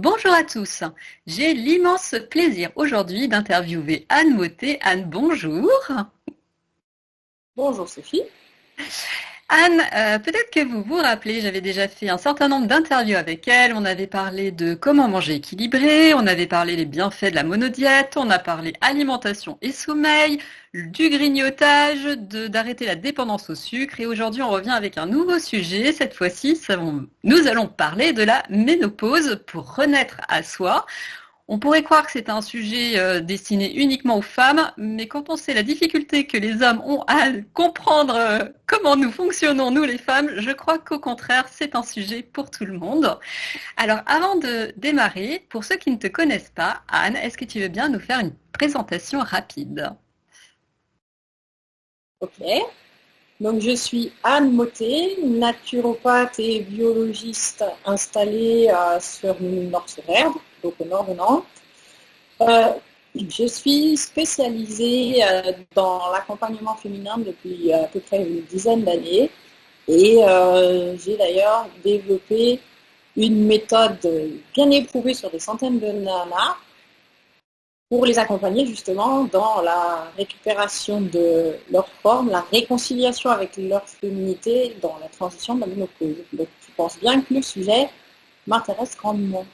Bonjour à tous. J'ai l'immense plaisir aujourd'hui d'interviewer Anne Mottet. Anne, bonjour. Bonjour Sophie. Anne, peut-être que vous vous rappelez, j'avais déjà fait un certain nombre d'interviews avec elle. On avait parlé de comment manger équilibré, on avait parlé des bienfaits de la monodiète, on a parlé alimentation et sommeil, du grignotage, d'arrêter la dépendance au sucre. Et aujourd'hui, on revient avec un nouveau sujet. Cette fois-ci, nous allons parler de la ménopause pour renaître à soi. On pourrait croire que c'est un sujet destiné uniquement aux femmes, mais quand on sait la difficulté que les hommes ont à comprendre comment nous fonctionnons, nous les femmes, je crois qu'au contraire, c'est un sujet pour tout le monde. Alors, avant de démarrer, pour ceux qui ne te connaissent pas, Anne, est-ce que tu veux bien nous faire une présentation rapide ? Ok. Donc je suis Anne Mottet, naturopathe et biologiste installée sur Nord-sur-Erdre, donc au nord de Nantes. Je suis spécialisée dans l'accompagnement féminin depuis à peu près une dizaine d'années et j'ai d'ailleurs développé une méthode bien éprouvée sur des centaines de nanas pour les accompagner justement dans la récupération de leur forme, la réconciliation avec leur féminité dans la transition de la ménopause. Donc je pense bien que le sujet m'intéresse grandement.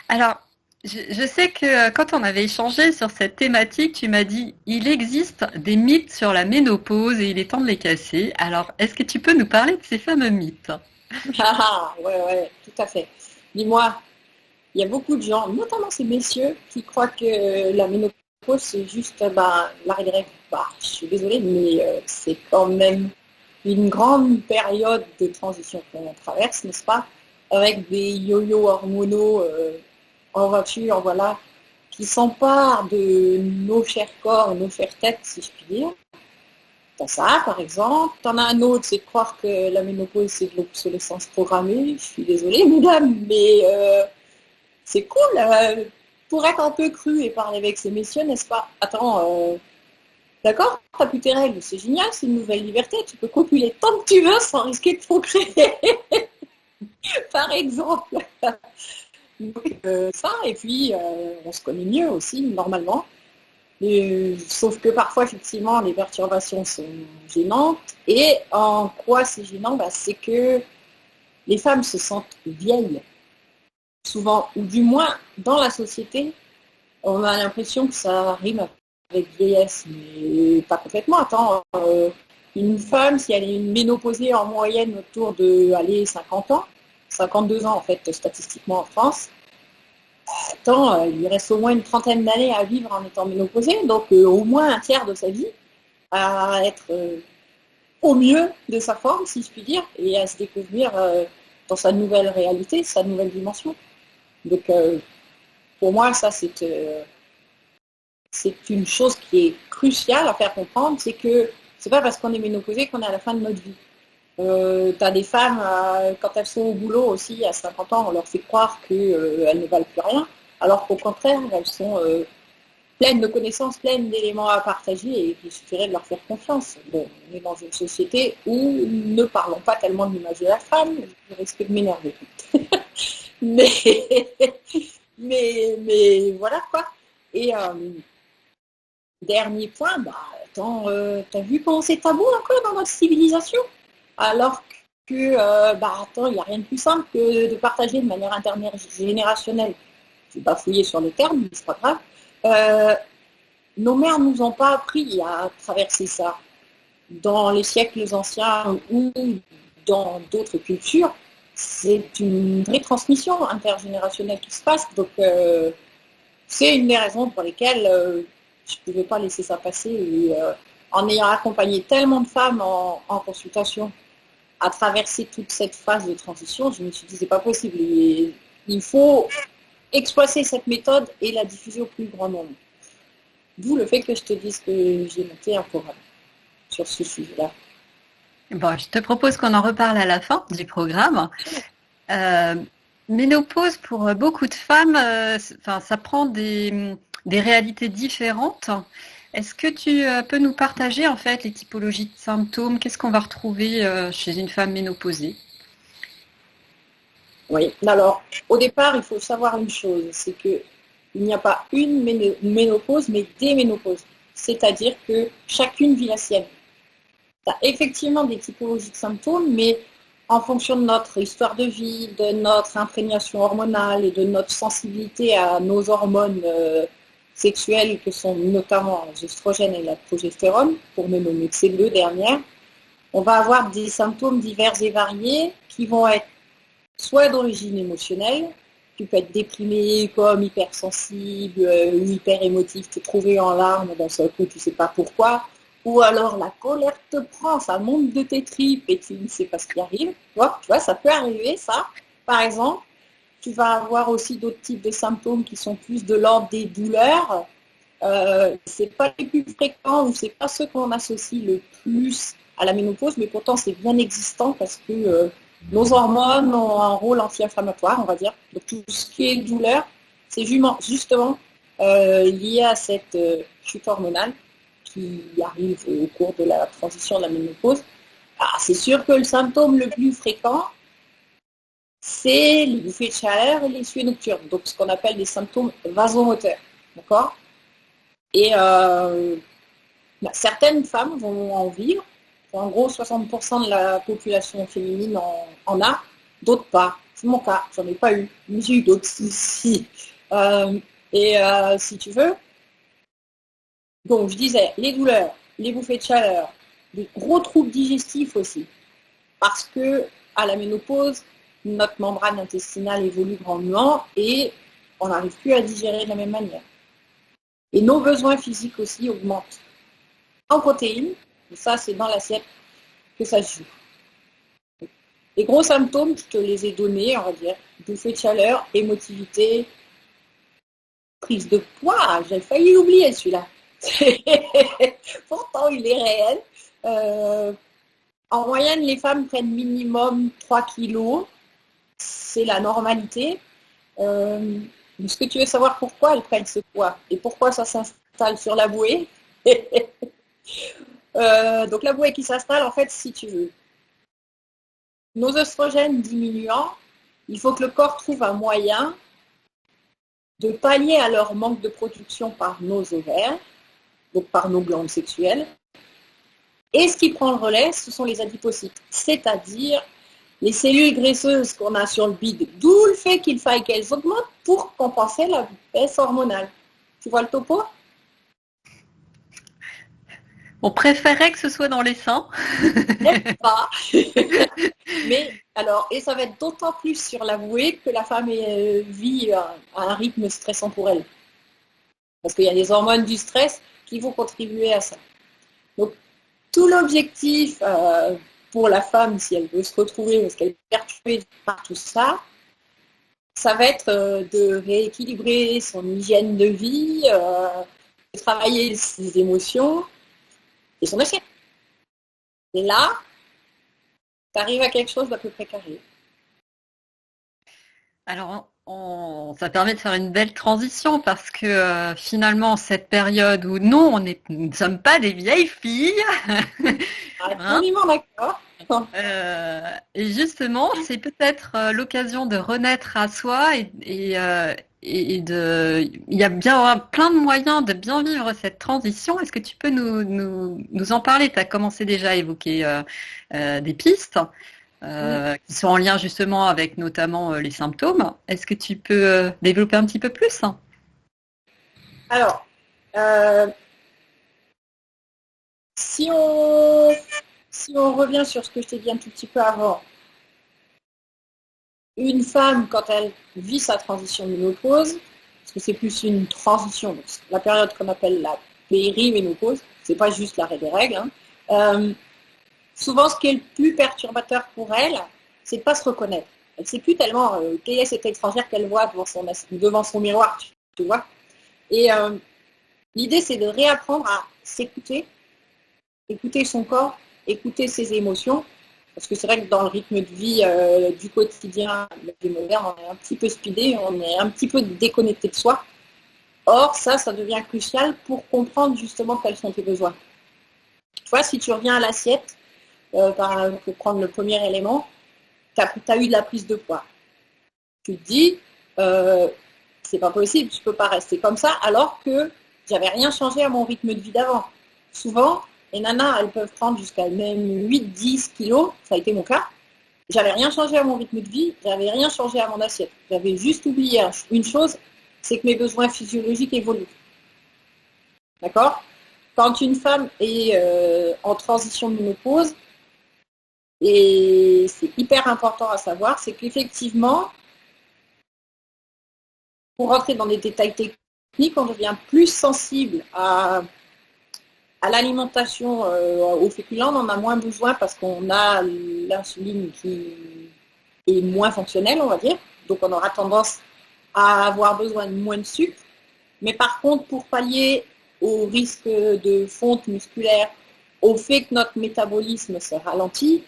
Alors, je sais que quand on avait échangé sur cette thématique, tu m'as dit il existe des mythes sur la ménopause et il est temps de les casser. Alors, est-ce que tu peux nous parler de ces fameux mythes ? Ouais, tout à fait. Dis-moi, il y a beaucoup de gens, notamment ces messieurs, qui croient que la ménopause, c'est juste l'arrêt des règles. Je suis désolée, mais c'est quand même une grande période de transition qu'on traverse, n'est-ce pas? Avec des yo-yo hormonaux en voiture, voilà, qui s'emparent de nos chers corps, nos chères têtes, si je puis dire. T'as ça, par exemple. T'en as un autre, c'est de croire que la ménopause, c'est de l'obsolescence programmée. Je suis désolée, mesdames, mais c'est cool pour être un peu cru et parler avec ces messieurs, n'est-ce pas? Attends, d'accord, t'as plus tes règles, c'est génial, c'est une nouvelle liberté, tu peux copuler tant que tu veux sans risquer de procréer, par exemple. Donc, ça, et puis on se connaît mieux aussi, normalement. Sauf que parfois, effectivement, les perturbations sont gênantes. Et en quoi c'est gênant? C'est que les femmes se sentent vieilles, souvent, ou du moins dans la société, on a l'impression que ça rime avec vieillesse, mais pas complètement. Attends, une femme, si elle est une ménopausée en moyenne autour de 50 ans, 52 ans en fait, statistiquement en France, attends, il lui reste au moins une trentaine d'années à vivre en étant ménopausée, donc au moins un tiers de sa vie à être au mieux de sa forme, si je puis dire, et à se découvrir dans sa nouvelle réalité, sa nouvelle dimension. Donc pour moi, ça c'est une chose qui est cruciale à faire comprendre, c'est que c'est pas parce qu'on est ménopausé qu'on est à la fin de notre vie. T'as des femmes, quand elles sont au boulot aussi, à 50 ans, on leur fait croire qu'elles ne valent plus rien, alors qu'au contraire, elles sont pleines de connaissances, pleines d'éléments à partager et qu'il suffirait de leur faire confiance. Bon, on est dans une société où ne parlons pas tellement de l'image de la femme, je risque de m'énerver. mais, mais voilà quoi. Et dernier point, t'as vu comment c'est tabou encore dans notre civilisation? Alors que, attends, il n'y a rien de plus simple que de partager de manière intergénérationnelle. Je vais pas fouiller sur les termes, mais c'est pas grave. Nos mères ne nous ont pas appris à traverser ça. Dans les siècles anciens ou dans d'autres cultures, c'est une vraie transmission intergénérationnelle qui se passe. Donc, c'est une des raisons pour lesquelles je ne pouvais pas laisser ça passer. Et, en ayant accompagné tellement de femmes en consultation à traverser toute cette phase de transition, je me suis dit, c'est pas possible. Il faut exploiter cette méthode et la diffuser au plus grand nombre. D'où le fait que je te dise que j'ai monté un programme sur ce sujet-là. Bon, je te propose qu'on en reparle à la fin du programme. Ménopause, pour beaucoup de femmes, ça prend des réalités différentes. Est-ce que tu peux nous partager en fait les typologies de symptômes? Qu'est-ce qu'on va retrouver chez une femme ménopausée? Oui. Alors, au départ, il faut savoir une chose, c'est que il n'y a pas une ménopause, mais des ménopauses. C'est-à-dire que chacune vit la sienne. Tu as effectivement des typologies de symptômes, mais en fonction de notre histoire de vie, de notre imprégnation hormonale et de notre sensibilité à nos hormones sexuelles, que sont notamment l'œstrogène et la progestérone, pour ne nommer que ces deux dernières, on va avoir des symptômes divers et variés qui vont être soit d'origine émotionnelle, tu peux être déprimé, comme hypersensible ou hyper émotif, te trouver en larmes d'un seul coup, tu ne sais pas pourquoi, ou alors la colère te prend, ça monte de tes tripes et tu ne sais pas ce qui arrive. Tu vois, ça peut arriver, ça. Par exemple, tu vas avoir aussi d'autres types de symptômes qui sont plus de l'ordre des douleurs. C'est pas les plus fréquents ou c'est pas ceux qu'on associe le plus à la ménopause, mais pourtant c'est bien existant parce que nos hormones ont un rôle anti-inflammatoire, on va dire. Donc tout ce qui est douleur, c'est justement lié à cette chute hormonale qui arrive au cours de la transition de la ménopause. C'est sûr que le symptôme le plus fréquent, c'est les bouffées de chaleur et les sueurs nocturnes, donc ce qu'on appelle des symptômes vasomoteurs. D'accord ? Et certaines femmes vont en vivre. En gros, 60% de la population féminine en a, d'autres pas. C'est mon cas, j'en ai pas eu, mais j'ai eu d'autres si. Si tu veux, donc je disais, les douleurs, les bouffées de chaleur, des gros troubles digestifs aussi, parce que à la ménopause, notre membrane intestinale évolue grandement et on n'arrive plus à digérer de la même manière. Et nos besoins physiques aussi augmentent. En protéines, et ça c'est dans l'assiette que ça se joue. Les gros symptômes, je te les ai donnés, on va dire, bouffée de chaleur, émotivité, prise de poids, j'ai failli l'oublier celui-là. Pourtant, il est réel. En moyenne, les femmes prennent minimum 3 kilos. C'est la normalité. Est-ce que tu veux savoir pourquoi elles prennent ce poids et pourquoi ça s'installe sur la bouée? Donc la bouée qui s'installe, en fait, si tu veux, nos oestrogènes diminuant, il faut que le corps trouve un moyen de pallier à leur manque de production par nos ovaires, donc par nos glandes sexuelles. Et ce qui prend le relais, ce sont les adipocytes, c'est-à-dire les cellules graisseuses qu'on a sur le bide, d'où le fait qu'il faille qu'elles augmentent pour compenser la baisse hormonale. Tu vois le topo? On préférait que ce soit dans les seins. Pas. Mais alors, et ça va être d'autant plus sur la bouée que la femme vit à un rythme stressant pour elle. Parce qu'il y a des hormones du stress qui vont contribuer à ça. Donc, tout l'objectif pour la femme, si elle veut se retrouver, parce qu'elle est perturbée par tout ça, ça va être de rééquilibrer son hygiène de vie, de travailler ses émotions et son assiette. Et là, tu arrives à quelque chose d'à peu près carré. Alors, ça permet de faire une belle transition parce que finalement, cette période où nous ne sommes pas des vieilles filles. Absolument d'accord. Et justement, c'est peut-être l'occasion de renaître à soi il y a bien plein de moyens de bien vivre cette transition. Est-ce que tu peux nous en parler? Tu as commencé déjà à évoquer des pistes qui sont en lien justement avec notamment les symptômes. Est-ce que tu peux développer un petit peu plus? Alors, si on revient sur ce que je t'ai dit un tout petit peu avant, une femme, quand elle vit sa transition ménopause, parce que c'est plus une transition, donc la période qu'on appelle la périménopause, c'est pas juste l'arrêt des règles, souvent ce qui est le plus perturbateur pour elle, c'est de pas se reconnaître. Elle ne sait plus tellement quelle est cette étrangère qu'elle voit devant son miroir, tu vois. Et l'idée, c'est de réapprendre à s'écouter, écouter son corps, écouter ses émotions, parce que c'est vrai que dans le rythme de vie du quotidien, la vie moderne, on est un petit peu speedé, on est un petit peu déconnecté de soi. Or, ça devient crucial pour comprendre justement quels sont tes besoins. Tu vois, si tu reviens à l'assiette, pour prendre le premier élément, tu as eu de la prise de poids. Tu te dis, c'est pas possible, je peux pas rester comme ça, alors que j'avais rien changé à mon rythme de vie d'avant. Souvent, les nanas, elles peuvent prendre jusqu'à même 8-10 kilos, ça a été mon cas. J'avais rien changé à mon rythme de vie, j'avais rien changé à mon assiette. J'avais juste oublié une chose, c'est que mes besoins physiologiques évoluent. D'accord? Quand une femme est en transition de ménopause, et c'est hyper important à savoir, c'est qu'effectivement, pour rentrer dans des détails techniques, on devient plus sensible à l'alimentation, aux féculents, on en a moins besoin parce qu'on a l'insuline qui est moins fonctionnelle, on va dire. Donc on aura tendance à avoir besoin de moins de sucre. Mais par contre, pour pallier au risque de fonte musculaire, au fait que notre métabolisme se ralentit,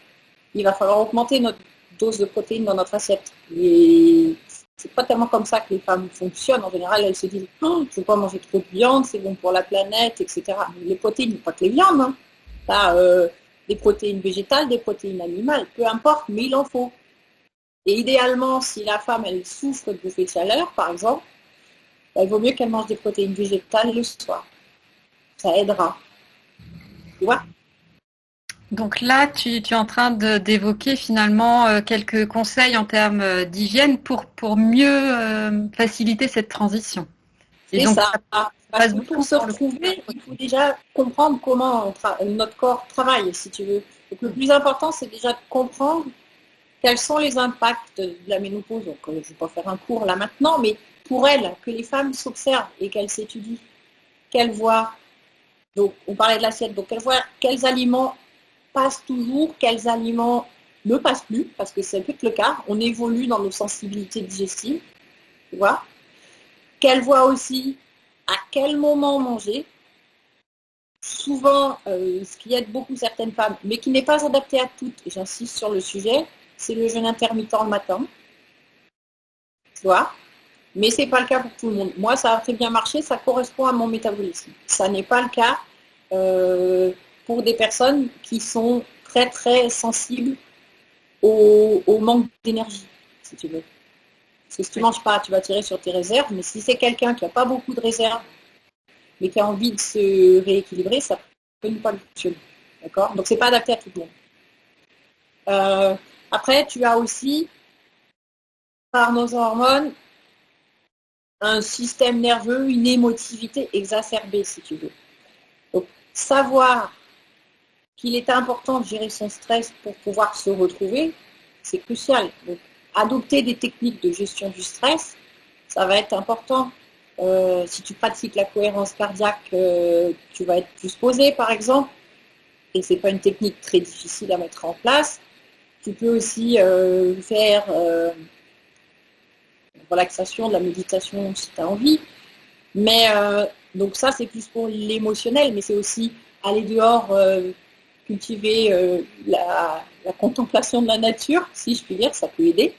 il va falloir augmenter notre dose de protéines dans notre assiette. Et c'est pas tellement comme ça que les femmes fonctionnent. En général, elles se disent oh, je ne veux pas manger trop de viande, c'est bon pour la planète, etc. Mais les protéines, pas que les viandes. Hein. T'as des protéines végétales, des protéines animales, peu importe, mais il en faut. Et idéalement, si la femme elle souffre de bouffées de chaleur, par exemple, bah, il vaut mieux qu'elle mange des protéines végétales le soir. Ça aidera. Tu vois ? Donc là, tu es en train d'évoquer finalement quelques conseils en termes d'hygiène pour mieux faciliter cette transition. Et donc, ça. Parce que pour se retrouver, il faut déjà comprendre comment notre corps travaille, si tu veux. Donc le plus important, c'est déjà de comprendre quels sont les impacts de la ménopause. Donc, je ne vais pas faire un cours là maintenant, mais pour elles, que les femmes s'observent et qu'elles s'étudient, qu'elles voient. Donc, on parlait de l'assiette, donc qu'elles voient quels aliments passent toujours, quels aliments ne passent plus, parce que c'est peut-être le cas. On évolue dans nos sensibilités digestives, tu vois. Qu'elles voient aussi à quel moment manger. Souvent, ce qui aide beaucoup certaines femmes, mais qui n'est pas adapté à toutes, et j'insiste sur le sujet, c'est le jeûne intermittent le matin. Tu vois ? Mais ce n'est pas le cas pour tout le monde. Moi, ça a très bien marché, ça correspond à mon métabolisme. Ça n'est pas le cas pour des personnes qui sont très, très sensibles au manque d'énergie, si tu veux. Parce que si tu ne manges pas, tu vas tirer sur tes réserves, mais si c'est quelqu'un qui n'a pas beaucoup de réserves, mais qui a envie de se rééquilibrer, ça peut ne pas fonctionner. D'accord ? Donc, ce n'est pas adapté à tout le monde. Après, tu as aussi, par nos hormones, un système nerveux, une émotivité exacerbée, si tu veux. Donc, savoir qu'il est important de gérer son stress pour pouvoir se retrouver, c'est crucial. Donc, adopter des techniques de gestion du stress, ça va être important. Si tu pratiques la cohérence cardiaque, tu vas être plus posé, par exemple, et ce n'est pas une technique très difficile à mettre en place. Tu peux aussi faire relaxation, de la méditation si tu as envie. Mais donc ça, c'est plus pour l'émotionnel, mais c'est aussi aller dehors, cultiver la contemplation de la nature, si je puis dire, ça peut aider.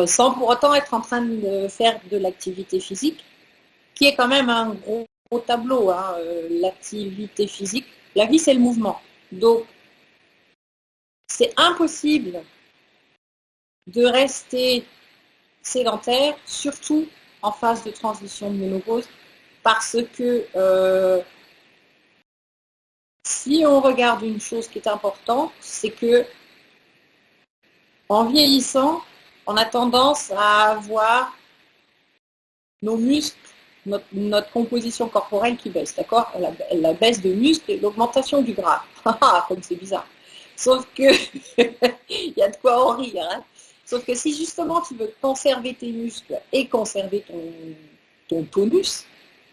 Sans pour autant être en train de faire de l'activité physique, qui est quand même un gros tableau, hein, l'activité physique. La vie, c'est le mouvement. Donc, c'est impossible de rester sédentaire, surtout en phase de transition de ménopause, parce que si on regarde une chose qui est importante, c'est que en vieillissant, on a tendance à avoir nos muscles, notre composition corporelle qui baisse, d'accord ? La baisse de muscles et l'augmentation du gras. Comme c'est bizarre. Sauf que, il y a de quoi en rire, hein ? Sauf que si justement tu veux conserver tes muscles et conserver ton tonus,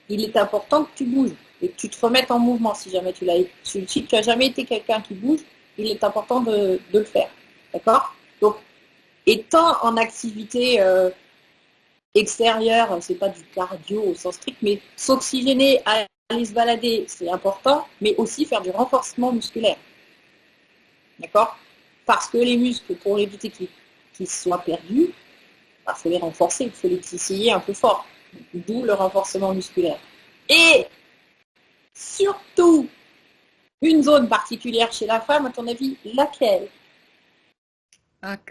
il est important que tu bouges et que tu te remettes en mouvement si jamais tu n'as jamais été quelqu'un qui bouge, il est important de le faire. D'accord ? Donc, étant en activité extérieure, c'est pas du cardio au sens strict, mais s'oxygéner, aller se balader, c'est important, mais aussi faire du renforcement musculaire. D'accord ? Parce que les muscles, pour éviter qu'ils soient perdus, il faut les renforcer, il faut les titiller un peu fort. D'où le renforcement musculaire. Et surtout, une zone particulière chez la femme, à ton avis, laquelle ?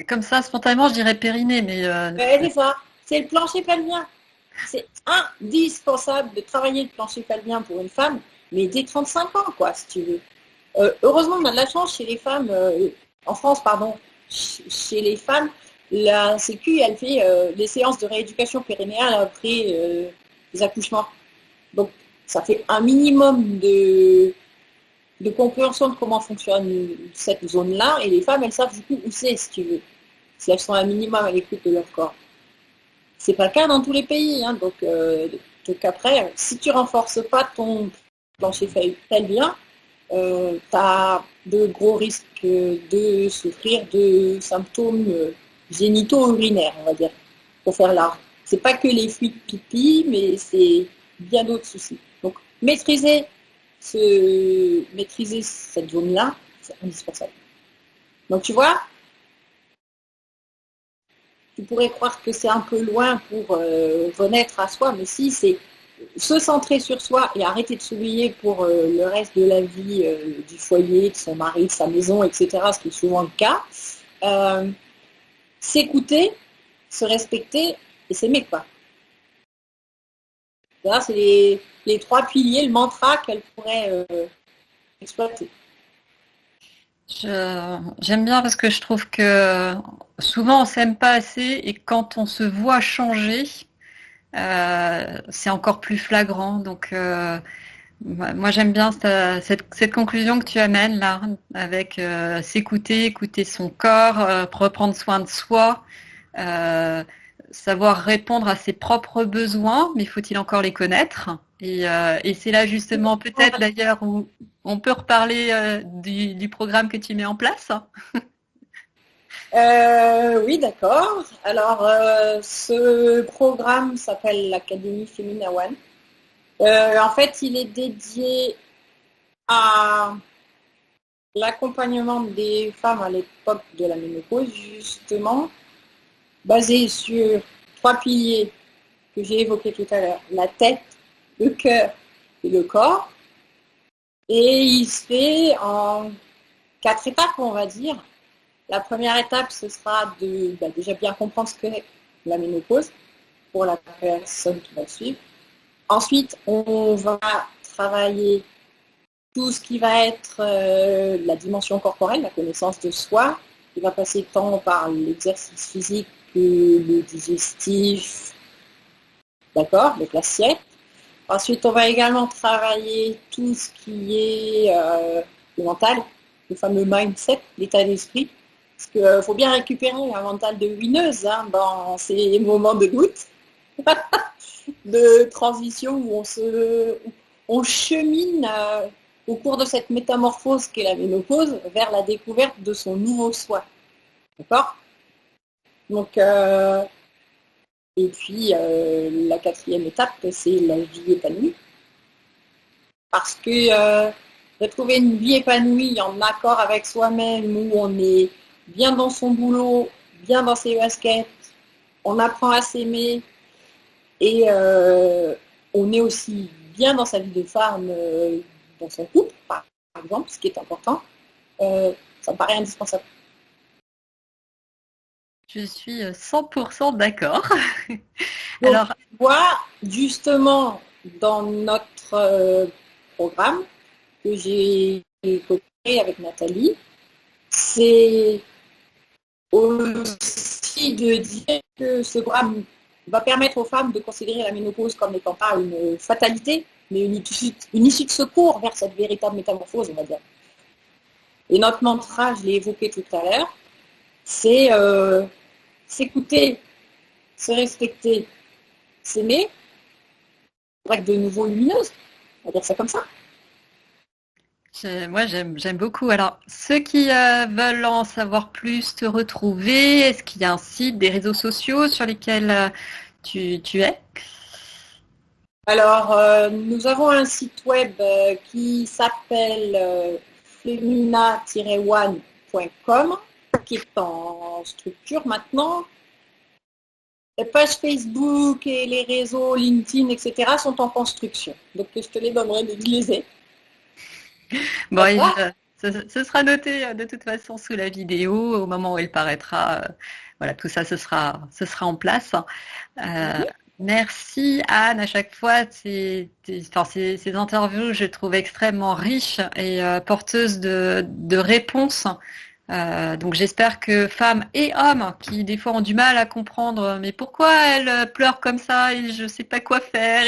Comme ça, spontanément, je dirais périnée, mais C'est ça, c'est le plancher pelvien. C'est indispensable de travailler le plancher pelvien pour une femme, mais dès 35 ans, quoi, si tu veux. Heureusement, on a de la chance chez les femmes, en France, pardon, chez les femmes, la Sécu, elle fait les séances de rééducation périnéale après les accouchements. Donc, ça fait un minimum de compréhension de comment fonctionne cette zone-là, et les femmes, elles savent du coup où c'est, si tu veux, si elles sont un minimum à l'écoute de leur corps. C'est pas le cas dans tous les pays, hein, donc après, si tu renforces pas ton plancher pelvien, tu as de gros risques de souffrir de symptômes génitaux urinaires, on va dire, pour faire large. C'est pas que les fluides pipi, mais c'est bien d'autres soucis. Donc maîtriser cette zone-là, c'est indispensable. Donc tu vois, tu pourrais croire que c'est un peu loin pour renaître à soi, mais si, c'est se centrer sur soi et arrêter de s'oublier pour le reste de la vie du foyer, de son mari, de sa maison, etc., ce qui est souvent le cas. S'écouter, se respecter et s'aimer, quoi. Là, c'est les 3 piliers, le mantra qu'elle pourrait exploiter. J'aime bien parce que je trouve que souvent on s'aime pas assez et quand on se voit changer, c'est encore plus flagrant. Donc moi j'aime bien cette conclusion que tu amènes là, avec s'écouter, écouter son corps, reprendre soin de soi, savoir répondre à ses propres besoins, mais faut-il encore les connaître? Et c'est là justement peut-être d'ailleurs où on peut reparler du programme que tu mets en place. Oui, d'accord. Alors, ce programme s'appelle l'Académie Femina One. En fait, il est dédié à l'accompagnement des femmes à l'époque de la ménopause, justement, basé sur 3 piliers que j'ai évoqués tout à l'heure. La tête, le cœur et le corps. Et il se fait en 4 étapes, on va dire. La première étape, ce sera de déjà bien comprendre ce qu'est la ménopause pour la personne qui va suivre. Ensuite, on va travailler tout ce qui va être la dimension corporelle, la connaissance de soi. Il va passer tant par l'exercice physique que le digestif, d'accord, donc l'assiette. Ensuite, on va également travailler tout ce qui est le mental, le fameux mindset, l'état d'esprit. Parce qu'il faut bien récupérer un mental de winneuse dans ces moments de doute, de transition où on chemine au cours de cette métamorphose qu'est la ménopause vers la découverte de son nouveau soi. D'accord ? Donc, et puis, la 4e étape, c'est la vie épanouie. Parce que retrouver une vie épanouie en accord avec soi-même, où on est bien dans son boulot, bien dans ses baskets, on apprend à s'aimer et on est aussi bien dans sa vie de femme, dans son couple, par exemple, ce qui est important, ça me paraît indispensable. Je suis 100% d'accord. Alors, tu vois, justement, dans notre programme que j'ai co-créé avec Nathalie, c'est aussi de dire que ce programme va permettre aux femmes de considérer la ménopause comme n'étant pas une fatalité, mais une issue de secours vers cette véritable métamorphose, on va dire. Et notre mantra, je l'ai évoqué tout à l'heure, c'est s'écouter, se respecter, s'aimer, pour être de nouveau lumineuse, on va dire ça comme ça. Moi, j'aime beaucoup. Alors, ceux qui veulent en savoir plus, te retrouver, est-ce qu'il y a un site, des réseaux sociaux sur lesquels tu es? Alors, nous avons un site web qui s'appelle femina-one.com, qui est en structure maintenant. Les pages Facebook et les réseaux LinkedIn, etc. sont en construction. Donc, je te les donnerai de liser. Bon, ce sera noté de toute façon sous la vidéo au moment où elle paraîtra. Voilà, tout ça, ce sera en place. Merci Anne, à chaque fois, ces interviews, je trouve extrêmement riches et porteuses de réponses. Donc j'espère que femmes et hommes qui des fois ont du mal à comprendre mais pourquoi elle pleure comme ça et je sais pas quoi faire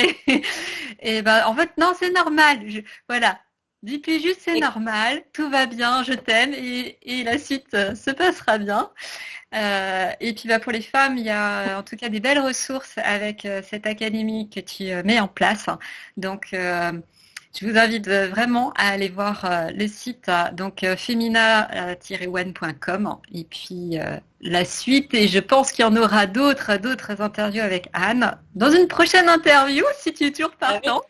et ben en fait non c'est normal voilà dis-lui juste c'est normal tout va bien je t'aime et la suite se passera bien et puis bah, pour les femmes il y a en tout cas des belles ressources avec cette académie que tu mets en place donc je vous invite vraiment à aller voir le site donc femina-one.com et puis la suite et je pense qu'il y en aura d'autres interviews avec Anne dans une prochaine interview si tu es toujours partant.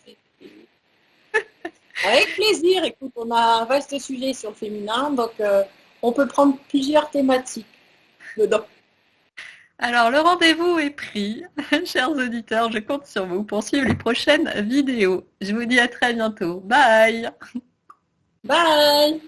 Avec plaisir. Écoute, on a un vaste sujet sur le féminin donc on peut prendre plusieurs thématiques dedans. Alors, le rendez-vous est pris. Chers auditeurs, je compte sur vous pour suivre les prochaines vidéos. Je vous dis à très bientôt. Bye! Bye!